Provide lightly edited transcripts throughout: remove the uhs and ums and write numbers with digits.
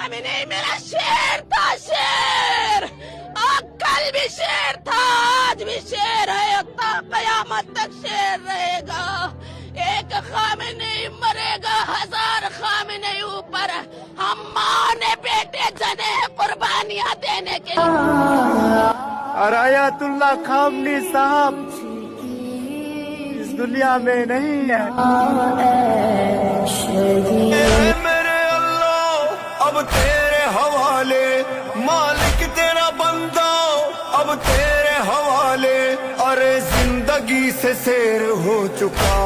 خامنئی میرا شیر تھا، شیر، اور کل بھی شیر تھا، آج بھی شیر ہے، تا قیامت تک شیر رہے گا۔ ایک خامنئی مرے گا، ہزار خامنئی اوپر، ہم ماں نے بیٹے جنے ہیں قربانیاں دینے کے لیے۔ اور آیت اللہ خامنی صاحب اس دنیا میں نہیں ہے۔ میرے اللہ اب تیرے حوالے، مالک تیرا بندہ اب تیرے حوالے، ارے زندگی سے سیر ہو چکا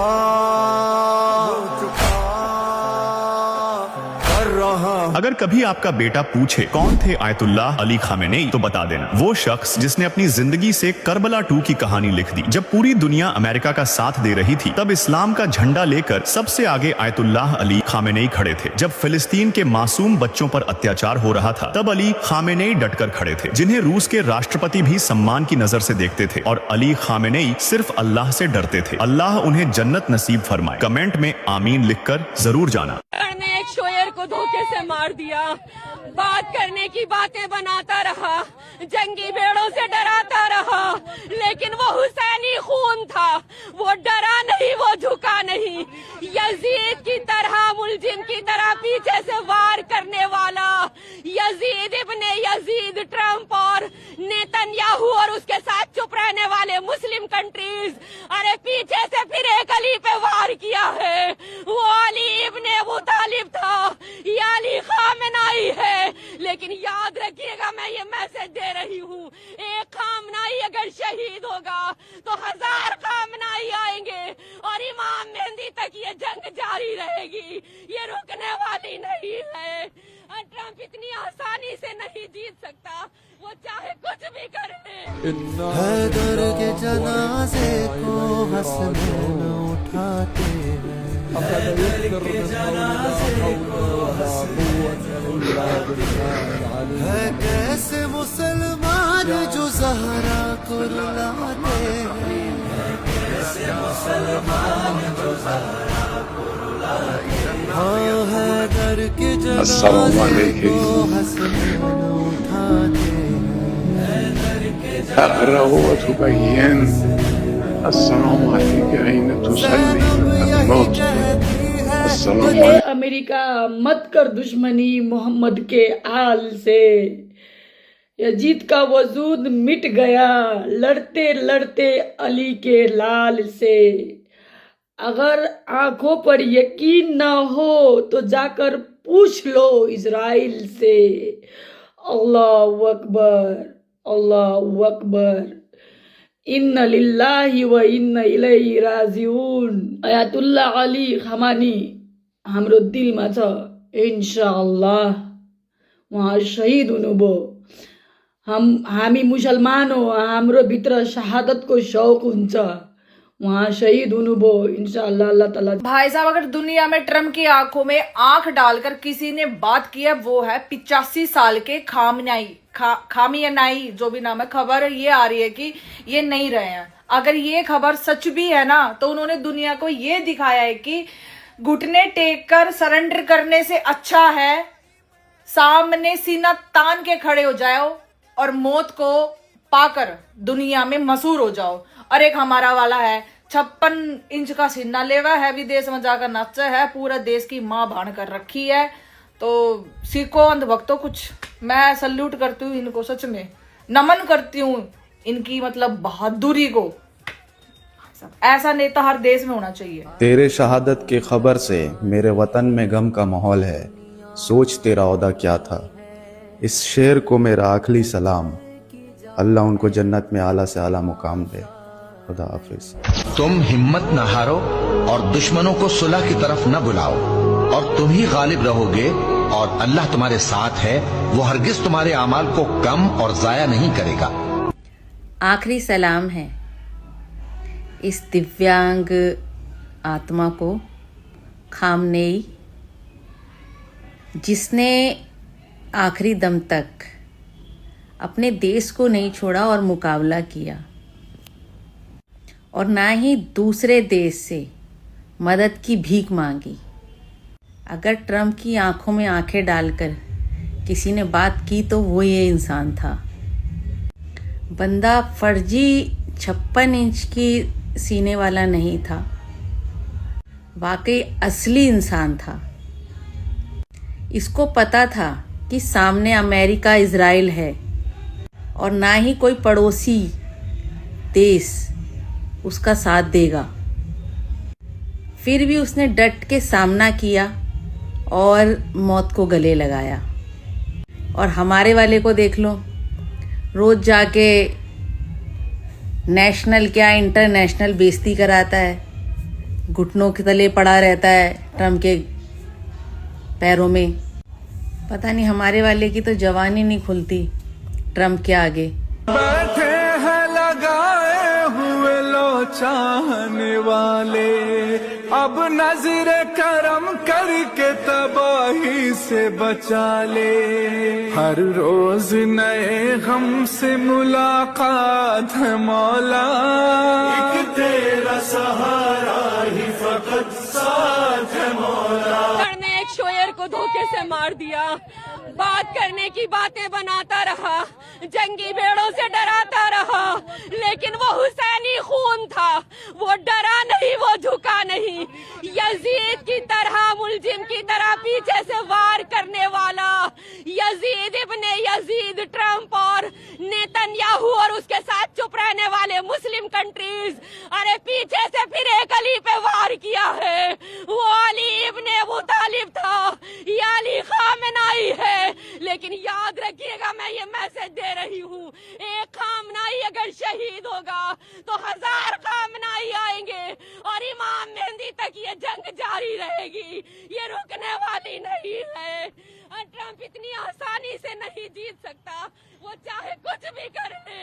کر رہا۔ اگر کبھی آپ کا بیٹا پوچھے کون تھے آیت اللہ علی خامنئی تو بتا دینا وہ شخص جس نے اپنی زندگی سے کربلا 2 کی کہانی لکھ دی۔ جب پوری دنیا امریکہ کا ساتھ دے رہی تھی تب اسلام کا جھنڈا لے کر سب سے آگے آیت اللہ علی خامنئی کھڑے تھے۔ جب فلسطین کے معصوم بچوں پر اتیاچار ہو رہا تھا تب علی خامنئی ڈٹ کر کھڑے تھے، جنہیں روس کے راشٹرپتی بھی سمان کی نظر سے دیکھتے تھے، اور علی خامنئی صرف اللہ سے ڈرتے تھے۔ اللہ انہیں جنت نصیب فرمائے۔ کمنٹ میں آمین لکھ کر ضرور جانا۔ نے ایک شوئر کو دھوکے سے مار دیا، بات کرنے کی باتیں بناتا رہا، جنگی بیڑوں سے ڈراتا رہا، لیکن وہ حسینی خون تھا، وہ ڈرا نہیں، وہ جھکا نہیں۔ یزید کی طرح، ملزم کی طرح پیچھے سے وار کرنے والا، یزید ابن یزید، ٹرمپ اور نیتن یاہو اور اس کے ساتھ چپ رہنے والے مسلم کنٹریز، ارے پیچھے سے پھر ایک علی پہ وار کیا ہے۔ وہ علی ابن ابو طالب تھا، یہ علی خامنئی ہے، لیکن یاد رکھیے گا میں یہ میسج دے رہی ہوں، ایک خامنئی اگر شہید ہوگا تو 1000 خامنئی آئیں گے، اور امام مہدی تک یہ جنگ جاری رہے گی، یہ رکنے والی نہیں ہے۔ اور ٹرمپ اتنی آسانی سے نہیں جیت سکتا، وہ چاہے کچھ بھی کرے۔ حیدر کے جنازے کو حسنین اٹھاتے ہیں، ہے کیسے مسلمان جو زہرا کو رلاتے ہیں، ہاں حیدر کے جنازے کو حسنین اٹھاتے ہیں۔ أقرأ وتبين السلام عليك أين تصلي الموت السلام اے امریکہ مت کر دشمنی محمد کے آل سے، یزید کا وجود مٹ گیا لڑتے لڑتے علی کے لال سے۔ اگر آنکھوں پر یقین نہ ہو تو جا کر پوچھ لو اسرائیل سے۔ اللہ اکبر، اللہ اکبر، ان للہ و ان الیہ راجعون۔ آیت اللہ علی خامنئی हाम्रो दिलमा छ इन्शाअल्लाह, उहाँ शहीद हुनुभयो। हामी मुसलमान हो, हाम्रो भित्र शहादतको शौक हुन्छ, वहाँ शहीद हुनुभयो इंशाअल्लाह। अल्लाह ताला। भाई साहब, अगर दुनिया में ट्रम्प की आंखों में आंख डालकर किसी ने बात की है वो है 85 साल के खामिनेई, जो भी नाम है। खबर ये आ रही है कि ये नहीं रहे हैं। अगर ये खबर सच भी है ना तो उन्होंने दुनिया को ये दिखाया है कि घुटने टेक कर सरेंडर करने से अच्छा है सामने सीना तान के खड़े हो जाओ और मौत को पाकर दुनिया में मशहूर हो जाओ। और एक हमारा वाला है 56 इंच का सीना लेवा है, विदेश में जाकर नाचा है, पूरा देश की माँ भान कर रखी है। तो सीखो अंधभक्तों कुछ, मैं सल्यूट करती हूँ इनको, सच में नमन करती हूँ इनकी मतलब बहादुरी को। ऐसा नेता हर देश में होना चाहिए। तेरे शहादत की खबर से मेरे वतन में गम का माहौल है, सोच तेरा ओहदा क्या था। इस शेर को मेरा आखिरी सलाम, अल्लाह उनको जन्नत में आला से आला मुकाम दे। खुदा हाफिज। तुम हिम्मत न हारो और दुश्मनों को सुलह की तरफ न बुलाओ, और तुम ही गालिब रहोगे, और अल्लाह तुम्हारे साथ है, वो हरगिज तुम्हारे अमाल को कम और जाया नहीं करेगा। आखिरी सलाम है इस दिव्यांग आत्मा को, खामनेई, जिसने आखिरी दम तक अपने देश को नहीं छोड़ा और मुकाबला किया, और ना ही दूसरे देश से मदद की भीख मांगी। अगर ट्रम्प की आंखों में आंखें डालकर किसी ने बात की तो वो ये इंसान था। बंदा फर्जी 56 इंच की सीने वाला नहीं था, वाकई असली इंसान था। इसको पता था कि सामने अमेरिका इजराइल है और ना ही कोई पड़ोसी देश उसका साथ देगा। फिर भी उसने डट के सामना किया और मौत को गले लगाया। और हमारे वाले को देख लो, रोज जाके नेशनल क्या इंटरनेशनल बेइज्जती कराता है, घुटनों के तले पड़ा रहता है ट्रम्प के पैरों में। पता नहीं हमारे वाले की तो जवानी नहीं खुलती ट्रम्प के आगे। बैठे हैं लगाए हुए लो चाहने वाले, अब नजरे करम करके तबाही से बचा ले। हर रोज नए गम से मुलाकात है मौला, एक तेरा सहारा ही फकत साथ है मौला। ने एक शोयर को धोखे से मार दिया, बात करने की बातें बनाता रहा, जंगी भेड़ों से डराता रहा, लेकिन वो हुसैनी खून था, वो डरा नहीं, वो झुका नहीं। यजीद की तरह, मुलजिम की तरह पीछे से वार करने वाला यजीद इब्ने यजीद ट्रम्प और नेतन्याहू और उसके साथ चुप रहने वाले मुस्लिम कंट्रीज, अरे पीछे से फिर एक अली पे वार किया है। वो अली इब्ने अबू तालिब था, ये अली खामेनाई है। लेकिन याद रखिएगा, मैं ये मैसेज दे रही हूँ, एक खामेनाई अगर शहीद होगा तो 1000 खामेनाई आएंगे और इमाम मेहंदी तक ये जंग जारी रहेगी, ये रुकने वाली नहीं है। और ट्रम्प इतनी आसानी से नहीं जीत सकता, वो चाहे कुछ भी कर ले।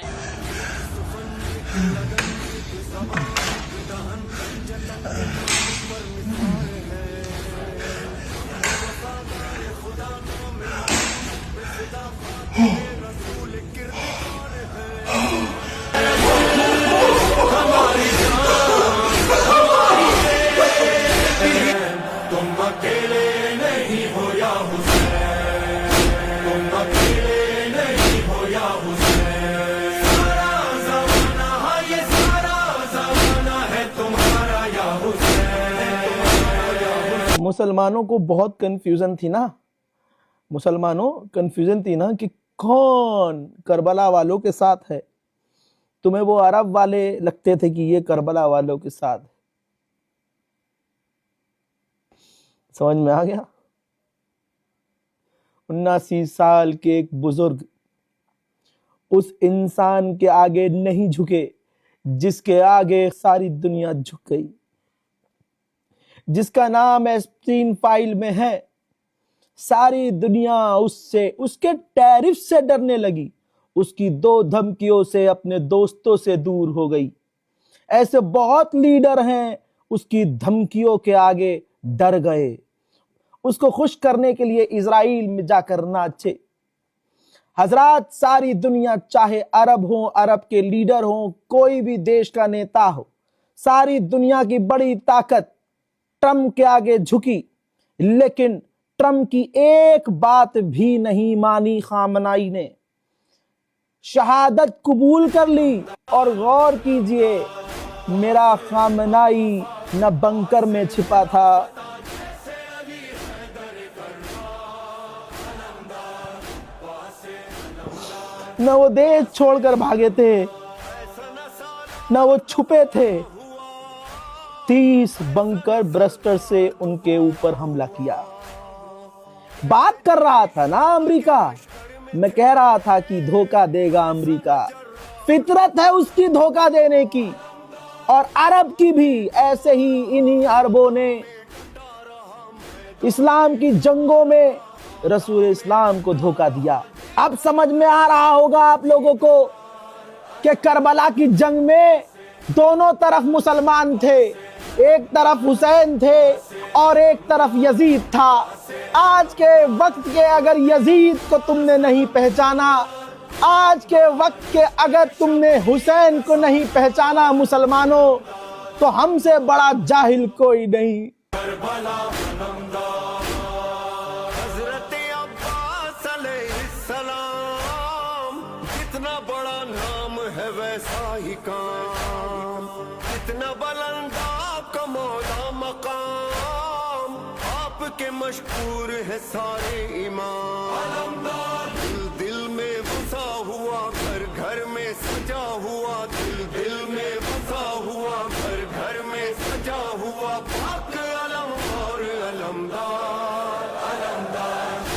मुसलमानों को बहुत कंफ्यूजन थी ना, मुसलमानों कंफ्यूजन थी ना कि कौन करबला वालों के साथ है। तुम्हें वो अरब वाले लगते थे कि ये करबला वालों के साथ है। समझ में आ गया? 79 साल के एक बुजुर्ग उस इंसान के आगे नहीं झुके जिसके आगे सारी दुनिया झुक गई, जिसका नाम एप्स्टीन फाइल में है। सारी दुनिया उससे, उसके टैरिफ से डरने लगी, उसकी 2 धमकियों से अपने दोस्तों से दूर हो गई। ऐसे बहुत लीडर हैं, उसकी धमकियों के आगे डर गए। उसको खुश करने के लिए इजराइल में जाकर नाचे। हजरात, सारी दुनिया, चाहे अरब हो, अरब के लीडर हो, कोई भी देश का नेता हो, सारी दुनिया की बड़ी ताकत ट्रम्प के आगे झुकी, लेकिन ट्रम्प की एक बात भी नहीं मानी खामनाई ने। शहादत कबूल कर ली। और गौर कीजिए, मेरा खामनाई न बंकर में छिपा था, न वो देश छोड़कर भागे थे, न वो छुपे थे। 30 बंकर ब्रस्टर से उनके ऊपर हमला किया। बात कर रहा था ना अमेरिका, मैं कह रहा था कि धोखा देगा अमेरिका, फितरत है उसकी धोखा देने की। और अरब की भी ऐसे ही, इन्हीं अरबों ने इस्लाम की जंगों में रसूल इस्लाम को धोखा दिया। अब समझ में आ रहा होगा आप लोगों को कि करबला की जंग में दोनों तरफ मुसलमान थे, एक तरफ हुसैन थे और एक तरफ यजीद था। आज के वक्त के अगर यजीद को तुमने नहीं पहचाना, आज के वक्त के अगर तुमने हुसैन को नहीं पहचाना मुसलमानों, तो हमसे बड़ा जाहिल कोई नहीं। हज़रत अब्बास वैसा ही काम, कितना बुलंद आपका मौला मकाम, आपके मशहूर है सारे इमाम।